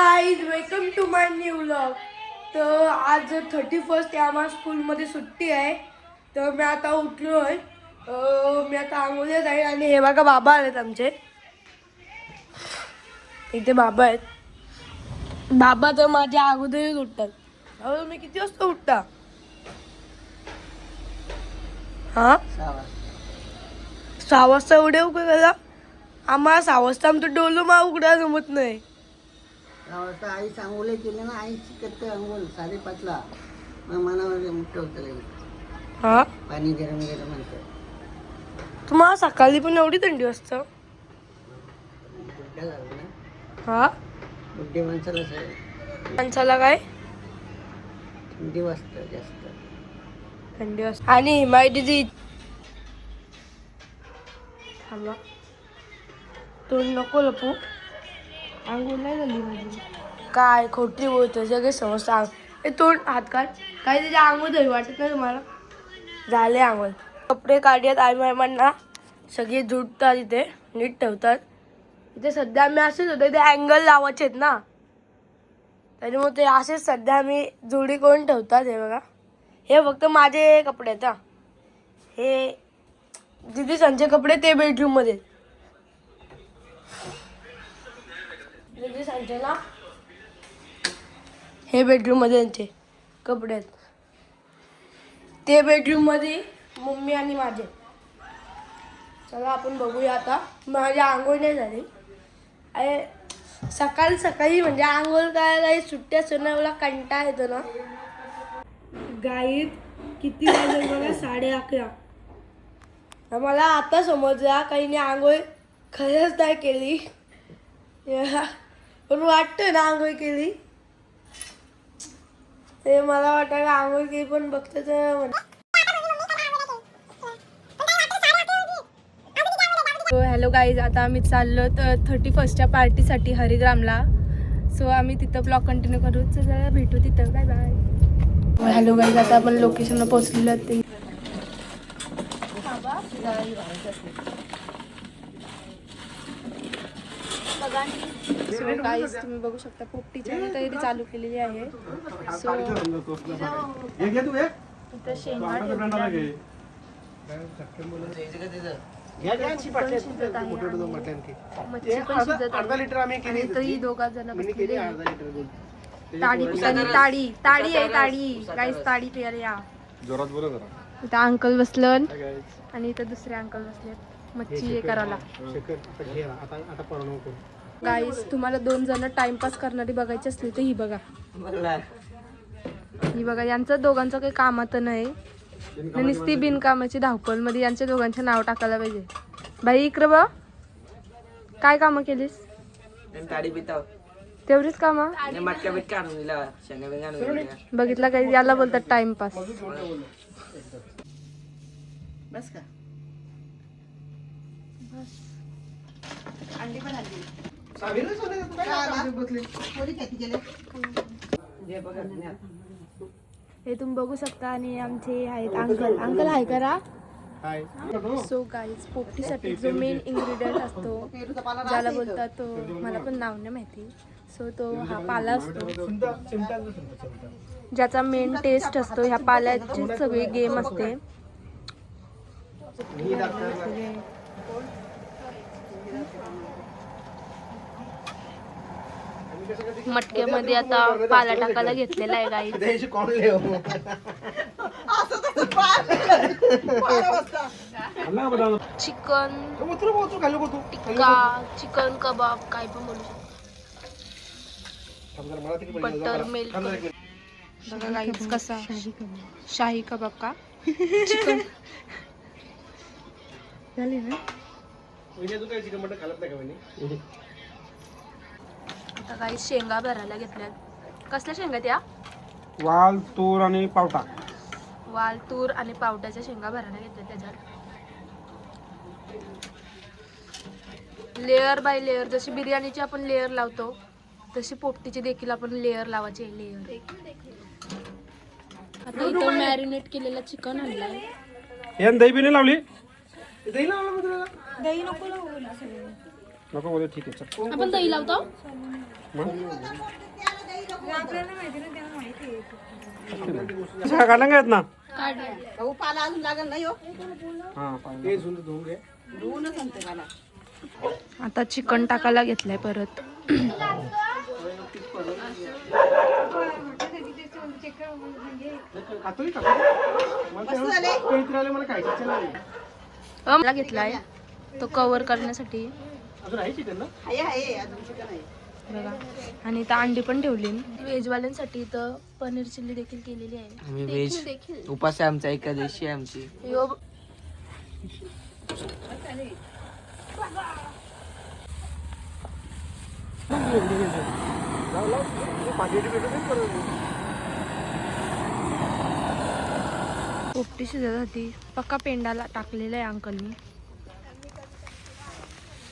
Guys welcome to my new vlog. तर आज 31st आहे, आम्हाला स्कूलमध्ये सुट्टी आहे. तर मी आता उठलो आहे. मी आता आंघोळीला जाईल आणि हे बघा बाबा आलेत आमचे. इथे बाबा आहेत. बाबा तर माझ्या अगोदरच उठतात. अहो मी किती वाजता उठता? हा 6 वाजता उडे उघडायला. आम्हाला 6 वाजता आमचं डोलं मा उघडा जमत नाही. आई सांगोले केले ना, आई करते अंघोळ 5:30ला. मग मनावर ठेवतं हा पाणी गरम गरम म्हणतं. तुम्हाला सकाळी पण एवढी थंडी असतं? बुड्ढा झालं ना, हा बुड्ढे माणसाला माणसाला काय थंडी वाजतं जास्त. थंडी असते. आणि माय दिदी थांबा, तोंड नको लपू. आंघोळ नाही झाली माझी. काय खोटी बोलतो, सगळे समजता. हे तोंड हात काढ. काय त्याची आंघोळ झाली वाटत नाही तुम्हाला? झाले आंघोळ. कपडे काढतात आई मामांना. सगळे झुटतात इथे, नीट ठेवतात. इथे सध्या आम्ही असेच होतो, इथे अँगल लावायचे आहेत ना, त्याच्यामुळे ते असेच सध्या आम्ही जोडी करून ठेवतात. हे बघा, हे फक्त माझे कपडे आहेत. हे दिदी संचे कपडे ते बेडरूम मध्ये. दिदी संचे ना हे बेडरूम मध्ये त्यांचे कपडे आहेत. ते बेडरूम मध्ये मम्मी आणि माझे. चला आपण बघूया. आता माझी आंघोळ नाही झाली. अरे सकाळी सकाळी म्हणजे आंघोळ करायला सुट्टी असते ना, मला कंटाळा येतो ना. गाईत किती वाजले बघा, 11:30. मला आता समजला काही नाही आंघोळ खरंच नाही केली. पण वाटतं ना आंघोळ केली ते. मला वाटतं आंघोळ केली पण बघतं तर. हॅलो गाईज, आता आम्ही चाललो तर 31च्या पार्टीसाठी हरिग्रामला. सो आम्ही तिथं ब्लॉग कंटिन्यू करू. चला भेटू तिथं. Bye bye. हॅलो गाईज, आता आपण लोकेशनला पोहोचलेलो ते. सो गाईज तुम्ही बघू शकता पोपटीची तयारी चालू केलेली आहे. सो इथं शेंगा ठेवलेल्या आहेत. मच्छी पण शिजत आहे आणि इथंही 2 जण बसलेले आहेत. ताडी ताडी ताडी आहे, ताडी गाईस, ताडी प्यायला या. इथं अंकल बसलन आणि इथं दुसरे अंकल बसलेत मच्छी हे करायला. गाईस तुम्हाला 2 जण टाइमपास करणारी बघायची असली तर ही बघा. ही बघा, यांचं दोघांचं काही कामात नाही. नुसती बिनकामाची धावपळ मध्ये यांच्या दोघांचे नाव टाकायला पाहिजे. बाई इकडे बघ, काय कामं केलीस? तेवढीच कामं बघितलं काही. याला बोलतात टाइमपास. बस का अंडी पण आली. हे तुम्ही बघू शकता. आणि आमचे आहेत अंकल. अंकल हाय करा. सो गाईज पोपटीसाठी जो मेन इन्ग्रेडियंट असतो ज्याला बोलतात, तो मला पण नाव नाही माहिती. सो तो हा पाला असतो ज्याचा मेन टेस्ट असतो. ह्या पाल्याची सगळी गेम असते. मटक्यामध्ये आता पाला टाकायला घेतलेला आहे गाई. चिकन टिक्का, चिकन कबाब, काय पण बोलू शकतो. बटर मिल्क बघा गाईस कसा शाही कबाब का चिकन झाली ना. आता काही शेंगा भरायला घेतल्यात. कसल्या शेंगा त्या? वाल, तूर आणि पावटा. वाल, तूर आणि पावट्याच्या शेंगा भरायला घेतल्यात. त्याच्यात लेअर बाय लेअर, जशी बिर्याणीची आपण लेअर लावतो तशी पोपटीची देखील आपण लेअर लावायची. लेअर. आता इथं मॅरिनेट केलेलं चिकन आणलंय. यान दही बिने लावली. दही लावलं. दही नको लावू. नको बोल, ठीक आहे चल. आपण दही लावतो. काढला का येत ना भाऊ पाला अजून लागेल नाही हो हा धुवूनच आणते पाला. आता चिकन टाकायला घेतलंय परत. मला घेतलाय तो कव्हर करण्यासाठी आहे अजून चिकन आहे. बघा. आणि इथं अंडी पण ठेवली. व्हेजवाल्यांसाठी इथं पनीर चिल्ली देखील केलेली आहे. आम्ही व्हेज उपास आहे आमचा, एकादशी आहे आमची. पोपटी शिजण्यासाठी पक्का पेंडाला टाकलेलं आहे अंकलनी.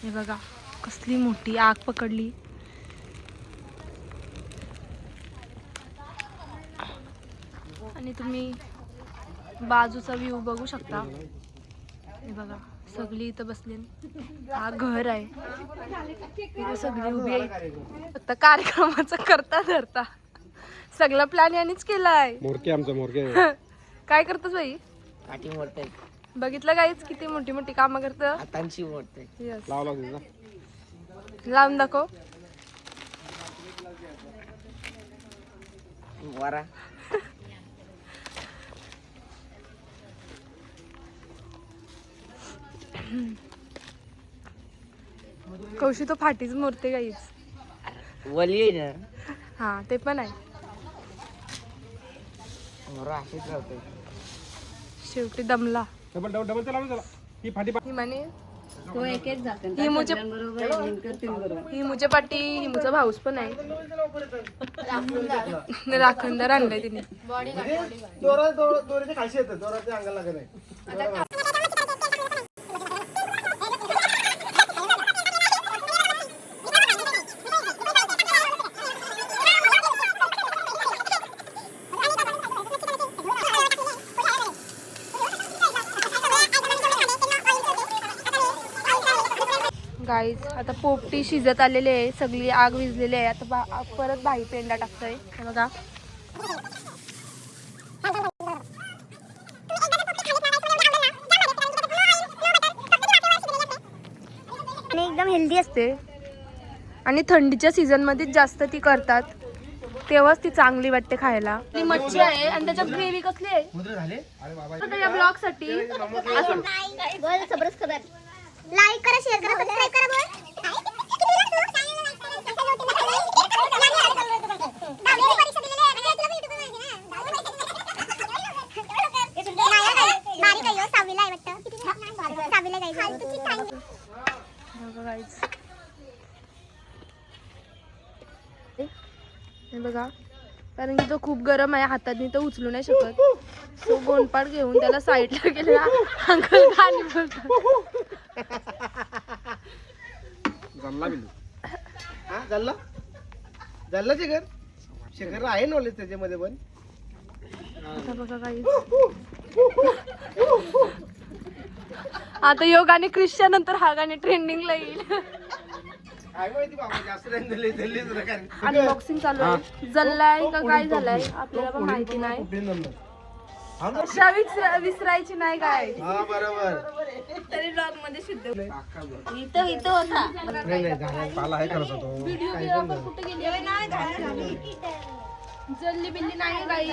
हे बघा कसली मोठी आग पकडली. आणि तुम्ही बाजूचा व्ह्यू बघू शकता. हे बघा सगळी इथं बसली. हा घर आहे. इथं सगळी उभी आहे. फक्त कार्यक्रमाचा करता धरता सगळा प्लॅन यांनीच केलाय. मोरके आमचा मोरके काय करतोस बाई? काठी मोठे बघितलं काहीच किती मोठी मोठी कामं करतं. हातांची मोठे Yes. लावला तुझा लावून दाखव. वारा कौशी तो फाटीच मोरते गाईच. वली आहे ना, हा ते पण आहे. मोरा अशीच राहते. शेवटी दमला. डबल डबल डबल लावून चला ही फाटी ही म्हणे तो एक जाते ही मुझे बरोबर. ही मुझे पाटी ही मुझा भाऊस पण आहे. राखणदार आणलाय तिने. दोऱ्याच्या खाशी येतं दोऱ्याच्या अंगाला लागत नाही. गाईज आता पोपटी शिजत आलेली आहे. सगळी आग विजलेली आहे. आता परत भाई पेंडा टाकतोय. हे बघा आणि एकदम हेल्दी असते. आणि थंडीच्या सीझन मध्ये जास्त ती करतात तेव्हाच ती चांगली वाटते खायला. ती मच्छी आहे आणि त्याच्यात ग्रेव्ही कसली आहे. आता या ब्लॉग साठी लाईक करा, शेअर करा, सबस्क्राइब करा हे बघा कारण की तो खूप गरम आहे. हाताने तो उचलू नाही शकत. तो गोंडपाट घेऊन त्याला साईडला गेला. अंकल गाणी बोलतात. जल्ला बिल्लू हा जल्ला जल्ला शेखर आहे नॉलेज त्याच्यामध्ये पण. आता बघा काही आता यो गाणे ख्रिश्चन नंतर हा गाणे ट्रेंडिंगला येईल. अनबॉक्सिंग चालू आहे. जल्लाय का काय झालंय आपल्याला पण माहिती नाही. अशा विसरायची नाही काय तरी ब्लॉग मध्ये सिद्ध. इथं होता पाला आहे खरं तो व्हिडिओ कुठे गेली जल्ली बिल्ली नाही काही.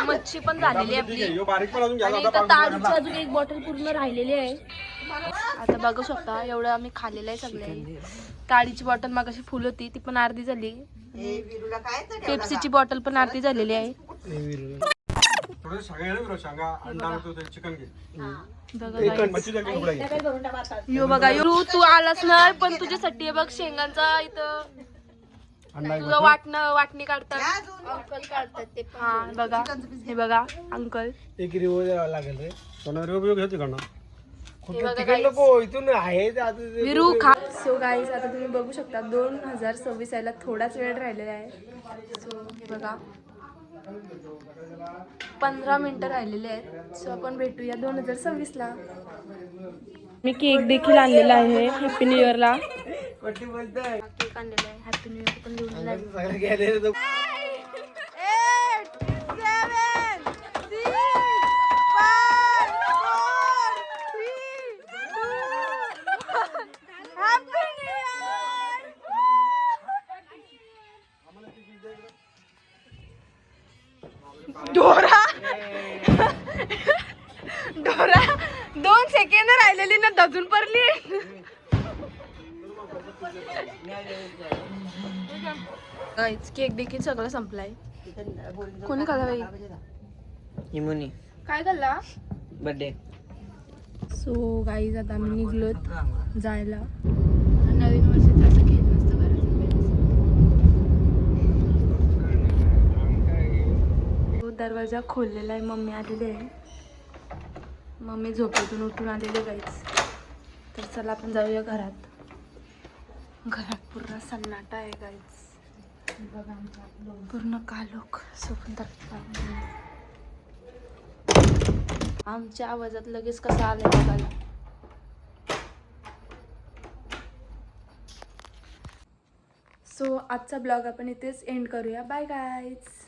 मच्छी पण झालेली आपली. आणि इथं ताडीची अजून एक बॉटल पूर्ण राहिलेली आहे. आता बघू शकता एवढं आम्ही खाल्लेलं आहे सगळे. ताडीची बॉटल मागाशी फुल होती ती पण अर्धी झाली. पेप्सीची बॉटल पण अर्धी झालेली आहे. यो बघा यो तू आलास ना पण तुझ्यासाठी बघ शेंगांचा इथं तुझं वाटणी काढतात अंकल काढतात ते. हा बघा हे बघा अंकल एक रिवो लागेल रे. तिकडे नको इथून आहे ते आता ते- विरू खा. सो गाईज आता तुम्ही बघू शकता 2026 यायला थोडाच वेळ राहिलेला आहे. सो हे बघा 15 मिनिटं राहिलेले आहेत. सो आपण भेटूया 2026ला. मी केक देखील आणलेला आहे हॅपी न्यू इयरला. कोटी बोलतोय केक आणलेला आहे हॅपी न्यू इयर पण लिहून आहे. सगळं गेलेलं तो. 8, 7, 6, 5, 4, 3, 2, 1. Happy new year. डोरा डोरा 2 सेकंद राहिलेली ना दजून पडली. केक देखील सगळं संपलाय. कोणी खाल्ला बाई? इमुनी काय खाल्ला? बर्थडे. सो गाईज आता आम्ही निघलोत जायला. नवीन वर्षाचं असं खेळ नसतं करायचं. दरवाजा खोललेला आहे. मम्मी आलेली आहे. मम्मी झोपेतून उठून आलेली गाईज. तर चला आपण जाऊया घरात. घरात पूर्ण सन्नाटा आहे गाईज. पूर्ण कालोख सोबत आमच्या आवाजात लगेच कसा आलाय बघायला. सो आजचा ब्लॉग आपण इथेच एंड करूया. Bye guys.